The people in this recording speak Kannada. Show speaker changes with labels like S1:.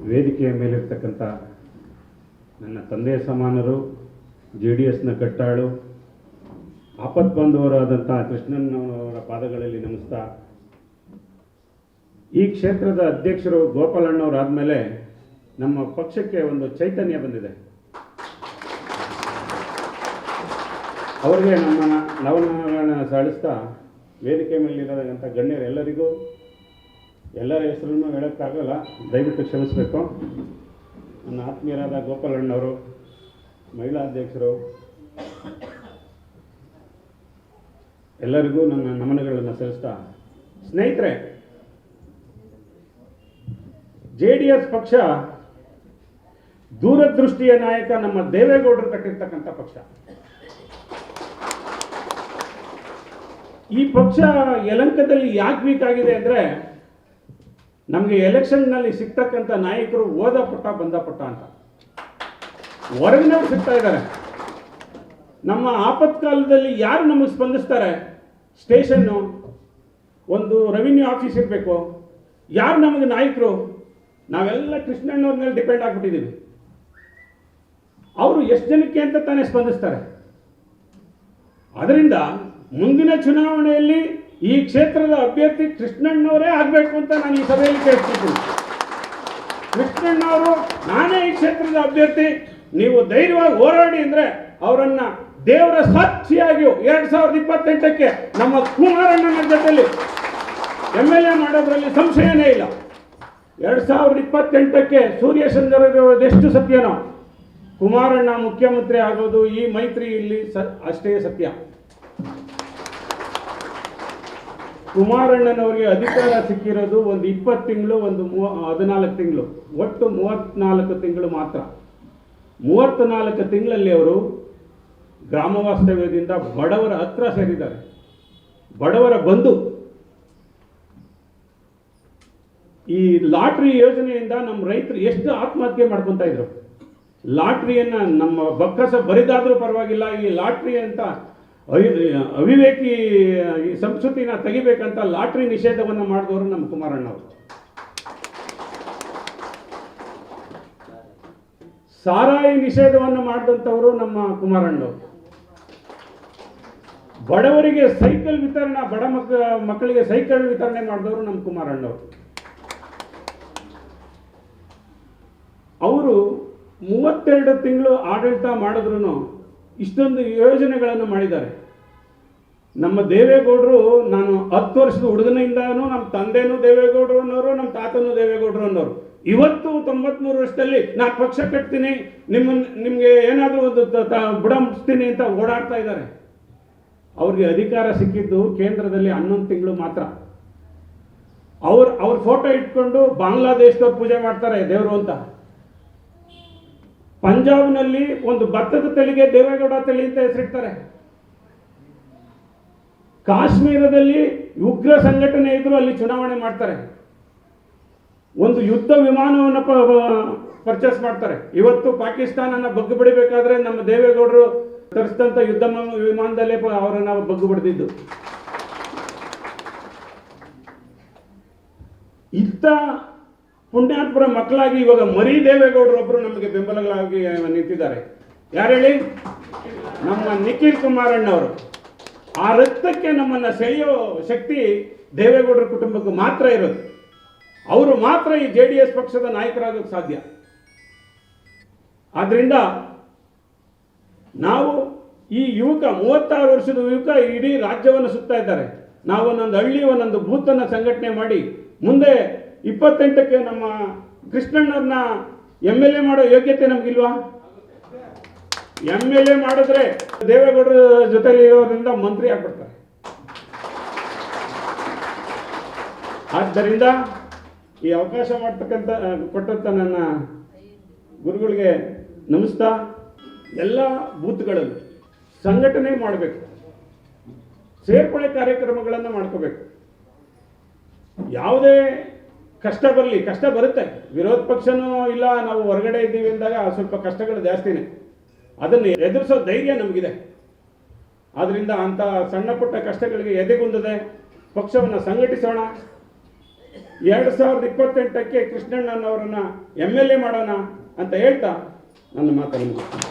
S1: ವೇದಿಕೆಯ ಮೇಲಿರ್ತಕ್ಕಂಥ ನನ್ನ ತಂದೆಯ ಸಮಾನರು, JDSನ ಕಟ್ಟಾಳು, ಆಪತ್ ಬಾಂಧವರಾದಂಥ ಕೃಷ್ಣಣ್ಣವರ ಪಾದಗಳಲ್ಲಿ ನಮಿಸ್ತಾ, ಈ ಕ್ಷೇತ್ರದ ಅಧ್ಯಕ್ಷರು ಗೋಪಾಲಣ್ಣವರಾದಮೇಲೆ ನಮ್ಮ ಪಕ್ಷಕ್ಕೆ ಒಂದು ಚೈತನ್ಯ ಬಂದಿದೆ. ಅವರಿಗೆ ನಮ್ಮ ನವನಗಳನ್ನು ಸಾಳಿಸ್ತಾ ವೇದಿಕೆ ಮೇಲಿರೋದಂಥ ಗಣ್ಯರೆಲ್ಲರಿಗೂ ಎಲ್ಲರ ಹೆಸರನ್ನು ಹೇಳೋಕ್ಕಾಗಲ್ಲ, ದಯವಿಟ್ಟು ಕ್ಷಮಿಸಬೇಕು. ನನ್ನ ಆತ್ಮೀಯರಾದ ಗೋಪಾಲಣ್ಣವರು, ಮಹಿಳಾ ಅಧ್ಯಕ್ಷರು, ಎಲ್ಲರಿಗೂ ನನ್ನ ನಮನಗಳನ್ನು ಸಲ್ಲಿಸ್ತಾ, ಸ್ನೇಹಿತರೆ, JDS ಪಕ್ಷ ದೂರದೃಷ್ಟಿಯ ನಾಯಕ ನಮ್ಮ ದೇವೇಗೌಡರು ಕಟ್ಟಿರ್ತಕ್ಕಂಥ ಪಕ್ಷ. ಈ ಪಕ್ಷ ಯಲಹಂಕದಲ್ಲಿ ಯಾಕೆ ವೀಕ್ ಆಗಿದೆ ಅಂದರೆ, ನಮಗೆ ಎಲೆಕ್ಷನ್ನಲ್ಲಿ ಸಿಗ್ತಕ್ಕಂಥ ನಾಯಕರು ಓದ ಪಟ್ಟ ಬಂದ ಪಟ್ಟ ಅಂತ ಹೊರಗಿನವ್ರು ಸಿಗ್ತಾ ಇದ್ದಾರೆ. ನಮ್ಮ ಆಪತ್ಕಾಲದಲ್ಲಿ ಯಾರು ನಮಗೆ ಸ್ಪಂದಿಸ್ತಾರೆ? ಸ್ಟೇಷನ್ನು, ಒಂದು ರೆವಿನ್ಯೂ ಆಫೀಸ್ ಇರಬೇಕು, ಯಾರು ನಮಗೆ ನಾಯಕರು? ನಾವೆಲ್ಲ ಕೃಷ್ಣಣ್ಣವ್ರ ಮೇಲೆ ಡಿಪೆಂಡ್ ಆಗಿಬಿಟ್ಟಿದ್ದೀವಿ. ಅವರು ಎಷ್ಟು ಜನಕ್ಕೆ ಅಂತ ತಾನೇ ಸ್ಪಂದಿಸ್ತಾರೆ. ಅದರಿಂದ ಮುಂದಿನ ಚುನಾವಣೆಯಲ್ಲಿ ಈ ಕ್ಷೇತ್ರದ ಅಭ್ಯರ್ಥಿ ಕೃಷ್ಣಣ್ಣವರೇ ಆಗಬೇಕು ಅಂತ ನಾನು ಈ ಸಭೆಯಲ್ಲಿ ಕೇಳ್ತಿದ್ದೀನಿ. ಕೃಷ್ಣಣ್ಣವರು, ನಾನೇ ಈ ಕ್ಷೇತ್ರದ ಅಭ್ಯರ್ಥಿ, ನೀವು ಧೈರ್ಯವಾಗಿ ಹೋರಾಡಿ ಅಂದರೆ ಅವರನ್ನು ದೇವರ ಸಾಕ್ಷಿಯಾಗಿ 2028ಕ್ಕೆ ನಮ್ಮ ಕುಮಾರಣ್ಣನ ಜೊತೆಯಲ್ಲಿ MLA ಮಾಡೋದ್ರಲ್ಲಿ ಸಂಶಯನೇ ಇಲ್ಲ. 2028ಕ್ಕೆ ಸೂರ್ಯ ಚಂದ್ರರದು ಎಷ್ಟು ಸತ್ಯನೋ, ಕುಮಾರಣ್ಣ ಮುಖ್ಯಮಂತ್ರಿ ಆಗೋದು ಈ ಮೈತ್ರಿ ಇಲ್ಲಿ ಅಷ್ಟೇ ಸತ್ಯ. ಕುಮಾರಣ್ಣನವರಿಗೆ ಅಧಿಕಾರ ಸಿಕ್ಕಿರೋದು ಒಂದು 20 ತಿಂಗಳು, ಒಂದು 14 ತಿಂಗಳು, ಒಟ್ಟು 34 ತಿಂಗಳು ಮಾತ್ರ. 34 ತಿಂಗಳಲ್ಲಿ ಅವರು ಗ್ರಾಮ ವಾಸ್ತವ್ಯದಿಂದ ಬಡವರ ಹತ್ರ ಸೇರಿದ್ದಾರೆ, ಬಡವರ ಬಂಧು. ಈ ಲಾಟ್ರಿ ಯೋಜನೆಯಿಂದ ನಮ್ಮ ರೈತರು ಎಷ್ಟು ಆತ್ಮಹತ್ಯೆ ಮಾಡ್ಕೊತಾ ಇದ್ರು. ಲಾಟ್ರಿಯನ್ನು ನಮ್ಮ ಬಕ್ಕಸ ಬರಿದಾದ್ರೂ ಪರವಾಗಿಲ್ಲ, ಈ ಲಾಟ್ರಿ ಅಂತ ಅವಿವೇಕಿ ಈ ಸಂಸ್ಕೃತಿನ ತೆಗಿಬೇಕಂತ ಲಾಟ್ರಿ ನಿಷೇಧವನ್ನು ಮಾಡಿದವರು ನಮ್ಮ ಕುಮಾರಣ್ಣವರು. ಸಾರಾಯಿ ನಿಷೇಧವನ್ನು ಮಾಡಿದಂಥವರು ನಮ್ಮ ಕುಮಾರಣ್ಣವರು. ಬಡವರಿಗೆ ಸೈಕಲ್ ವಿತರಣೆ, ಬಡ ಮಕ್ಕಳಿಗೆ ಸೈಕಲ್ ವಿತರಣೆ ಮಾಡಿದವರು ನಮ್ಮ ಕುಮಾರಣ್ಣವರು. ಅವರು 32 ತಿಂಗಳು ಆಡಳಿತ ಮಾಡಿದ್ರು ಇಷ್ಟೊಂದು ಯೋಜನೆಗಳನ್ನು ಮಾಡಿದ್ದಾರೆ. ನಮ್ಮ ದೇವೇಗೌಡರು, ನಾನು 10 ವರ್ಷದ ಹುಡುಗನಿಂದನೂ ನಮ್ಮ ತಂದೆನೂ ದೇವೇಗೌಡರು ಅನ್ನೋರು, ನಮ್ಮ ತಾತನೂ ದೇವೇಗೌಡರು ಅನ್ನೋರು. ಇವತ್ತು 93 ವರ್ಷದಲ್ಲಿ ನಾನು ಪಕ್ಷ ಕಟ್ತೀನಿ, ನಿಮಗೆ ಏನಾದರೂ ಒಂದು ಬುಡ ಮುಟ್ಟಿಸ್ತೀನಿ ಅಂತ ಓಡಾಡ್ತಾ ಇದ್ದಾರೆ. ಅವ್ರಿಗೆ ಅಧಿಕಾರ ಸಿಕ್ಕಿದ್ದು ಕೇಂದ್ರದಲ್ಲಿ 11 ತಿಂಗಳು ಮಾತ್ರ. ಅವ್ರ ಫೋಟೋ ಇಟ್ಕೊಂಡು ಬಾಂಗ್ಲಾದೇಶದವ್ರು ಪೂಜೆ ಮಾಡ್ತಾರೆ ದೇವರು ಅಂತ. ಪಂಜಾಬ್ನಲ್ಲಿ ಒಂದು ಭತ್ತದ ತಳಿಗೆ ದೇವೇಗೌಡ ತಳಿ ಅಂತ ಹೆಸರಿಡ್ತಾರೆ. ಕಾಶ್ಮೀರದಲ್ಲಿ ಉಗ್ರ ಸಂಘಟನೆ ಇದ್ರು ಅಲ್ಲಿ ಚುನಾವಣೆ ಮಾಡ್ತಾರೆ. ಒಂದು ಯುದ್ಧ ವಿಮಾನವನ್ನು ಪರ್ಚೇಸ್ ಮಾಡ್ತಾರೆ. ಇವತ್ತು ಪಾಕಿಸ್ತಾನನ ಬಗ್ಗು ಬಿಡಬೇಕಾದ್ರೆ ನಮ್ಮ ದೇವೇಗೌಡರು ತರಿಸಿದಂಥ ಯುದ್ಧ ವಿಮಾನದಲ್ಲೇ ಅವರನ್ನು ಬಗ್ಗು ಬಿಡ್ದಿದ್ದು. ಇಂಥ ಪುಣ್ಯಾತ್ಮರ ಮಕ್ಕಳಾಗಿ ಇವಾಗ ಮರಿ ದೇವೇಗೌಡರೊಬ್ಬರು ನಮಗೆ ಬೆಂಬಲಗಳಾಗಿ ನಿಂತಿದ್ದಾರೆ. ಯಾರು ಹೇಳಿ? ನಮ್ಮ ನಿಖಿಲ್ ಕುಮಾರಣ್ಣವರು. ಆ ರಕ್ತಕ್ಕೆ ನಮ್ಮನ್ನು ಸೆಳೆಯೋ ಶಕ್ತಿ ದೇವೇಗೌಡರ ಕುಟುಂಬಕ್ಕೆ ಮಾತ್ರ ಇರೋದು. ಅವರು ಮಾತ್ರ ಈ JDS ಪಕ್ಷದ ನಾಯಕರಾಗೋಕ್ಕೆ ಸಾಧ್ಯ. ಆದ್ರಿಂದ ನಾವು ಈ ಯುವಕ, 36 ವರ್ಷದ ಯುವಕ ಇಡೀ ರಾಜ್ಯವನ್ನು ಸುತ್ತಾ ಇದ್ದಾರೆ. ನಾವು ಒಂದೊಂದು ಹಳ್ಳಿ, ಒಂದೊಂದು ಬೂತನ್ನು ಸಂಘಟನೆ ಮಾಡಿ ಮುಂದೆ 28ಕ್ಕೆ ನಮ್ಮ ಕೃಷ್ಣಣ್ಣವ್ರನ್ನ MLA ಮಾಡೋ ಯೋಗ್ಯತೆ ನಮಗಿಲ್ವಾ? MLA ಮಾಡಿದ್ರೆ ದೇವೇಗೌಡರ ಜೊತೆಲಿ ಇರೋದ್ರಿಂದ ಮಂತ್ರಿ ಆಗ್ಬಿಡ್ತಾರೆ. ಆದ್ದರಿಂದ ಈ ಅವಕಾಶ ಕೊಟ್ಟಂತ ನನ್ನ ಗುರುಗಳಿಗೆ ನಮಿಸ್ತಾ, ಎಲ್ಲ ಬೂತ್ಗಳಲ್ಲಿ ಸಂಘಟನೆ ಮಾಡಬೇಕು, ಸೇರ್ಪಡೆ ಕಾರ್ಯಕ್ರಮಗಳನ್ನು ಮಾಡ್ಕೋಬೇಕು. ಯಾವುದೇ ಕಷ್ಟ ಬರಲಿ, ಕಷ್ಟ ಬರುತ್ತೆ, ವಿರೋಧ ಪಕ್ಷನೂ ಇಲ್ಲ, ನಾವು ಹೊರಗಡೆ ಇದ್ದೀವಿ ಅಂದಾಗ ಸ್ವಲ್ಪ ಕಷ್ಟಗಳು ಜಾಸ್ತಿನೇ. ಅದನ್ನು ಎದುರಿಸೋ ಧೈರ್ಯ ನಮಗಿದೆ. ಆದ್ದರಿಂದ ಅಂಥ ಸಣ್ಣ ಪುಟ್ಟ ಕಷ್ಟಗಳಿಗೆ ಎದೆಗುಂದದೆ ಪಕ್ಷವನ್ನು ಸಂಘಟಿಸೋಣ. 2028ಕ್ಕೆ ಕೃಷ್ಣಣ್ಣನವರನ್ನ MLA ಮಾಡೋಣ ಅಂತ ಹೇಳ್ತಾ ನನ್ನ ಮಾತನ್ನು ಮುಗಿಸ್ತೀನಿ.